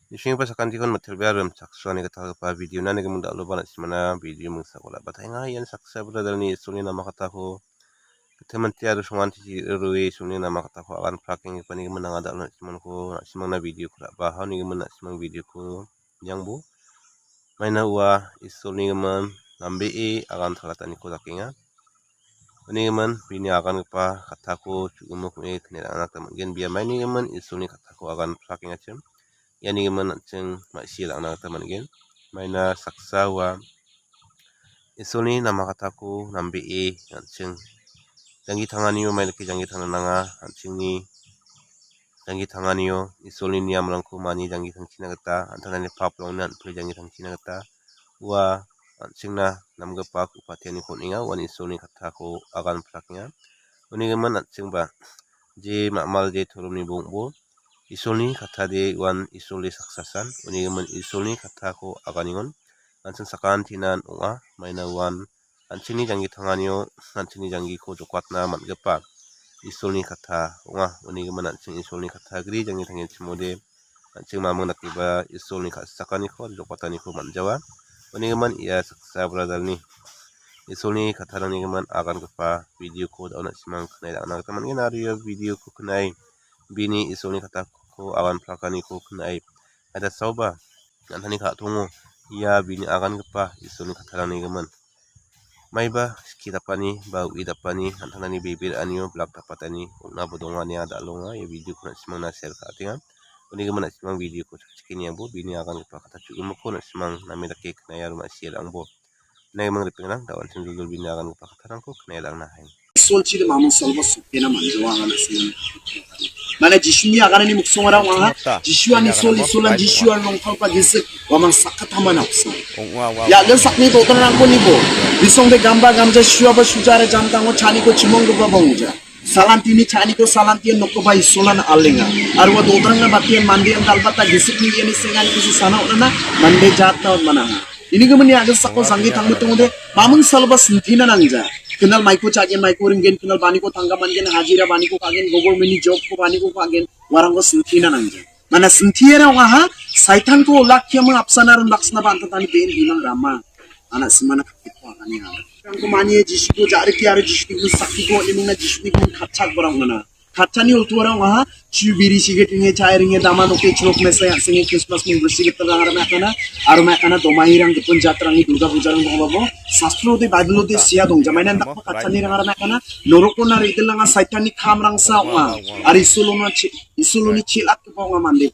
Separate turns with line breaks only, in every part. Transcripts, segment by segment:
Ishing pa sakan tikon material ram saksa ni kata pa video na ni kemung dak lupa nak simana video mung sakola batay nga yan saksa brother ni suni nama kata ko ketemanti ada suman ti rui suni nama kata ko akan tracking pa ni kemung nang ada nak siman ko nak simang na video ko ba ha ni kemung nak simang video ko yang bu maina uwa isuni kemung nambe akan thalata ni ko takinga ni kemung bini akan pa kata ko cugumuk ni kene anak teman gen biar main ni kemung isuni kata ko akan tracking acem yani geman ceng maksir anak teman gen maina saksa wa isoni nama kataku nambe ceng jangi tanganiyo maina ke jangi tananga ceng ni jangi tanganiyo isoni ni amrangku mani jangi tangcina kata antara ni paplong nan pre jangi tangcina kata wa ceng na namgepak upatiani koninga wan isoni kataku akan praknya uni geman ceng ba je makmal je turun ni bungbu isoli kata de wan isoli saksasan uni gemen isoli kata ko aganingon ansen sakan tinan unga maina wan anchini jangi tanganio anchini jangi ko jokatna matgepa isoli kata unga uni gemen anchini isoli kata gri jangi tangin chimode anching mamang nakiba isoli ka sakani ko jokatani ko manjawa uni gemen ia saksa brother ni isoli kata ni gemen agan gepa video ko dauna simang knai anak teman gen ariyo video ko knai bini isoli kata ko awan prakani ko knai ada sauba nanti ka tungo ia bini akan gepa isuni katarani geman maiba kitapani ba widapani antanani bibir anio blak tapatani na bodongani ada longa ya video ko simang na share ka tinga uni geman simang video ko cikini yang bo bini akan gepa kata cugum ko na simang nami dake knai aruma share ang bo nai mang ripingang dawan singul bini akan gepa katarang ko knai lang na hain
solchide mamun salva sukena manjawanga nasin mana jishuni agarani muksongara wanga jishuani solan jishuan longkal pa gisik wamang sakat hamana uksa ya le sakni to tanang ko nibo bisong de gamba gamja shuaba shujare jamtang o chani ko chimong go bangja salantini chani ko salantien nokko bai solan alenga arwa to tanang batian mandian dalbata gisik ni yani sengani kisi sana ona mande jatna mana ini gemeni aga sakko sangi tangmu tongde mamun salva sinthina nangja kenal maiko chagen maiko ringen kenal bani ko tangga mangen hajira bani ko kagen gogol mini job ko bani ko kagen warang ko sinthina nangja mana sinthira waha saitan ko lakya mang apsana ran laksna banta tani ben bilang rama anak semana kapiko ani ha ko mani jisu ko jare ki are jisu ko sakki ko imna jisu ko khatchak barang mana khatchani ultuara waha chubiri siget nge chairing e dama noke chrok me sai singe christmas min brisiget tarang ar makana domahirang gepun jatrang ni durga puja rang babo sastro de badlo de sia dong jamaina ndak khatchani rang ar makana noroko na ridelanga saitani khamrang sa wa ar isuluni chilak ko nga mande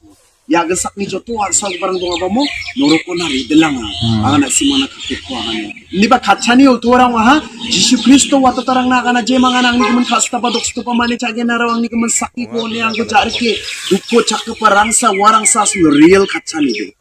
ya gesak ni joto asal barang dong babo noroko na ridelanga angana simana kapiko angana ni ba khatchani ultuara waha jisu kristo watatarang na kana je mangana ang ni khasta pa doksto pa mane chage na rawang ni sakki ko ne ang ko jarke dukko chakka parangsa warangsa real khatchani de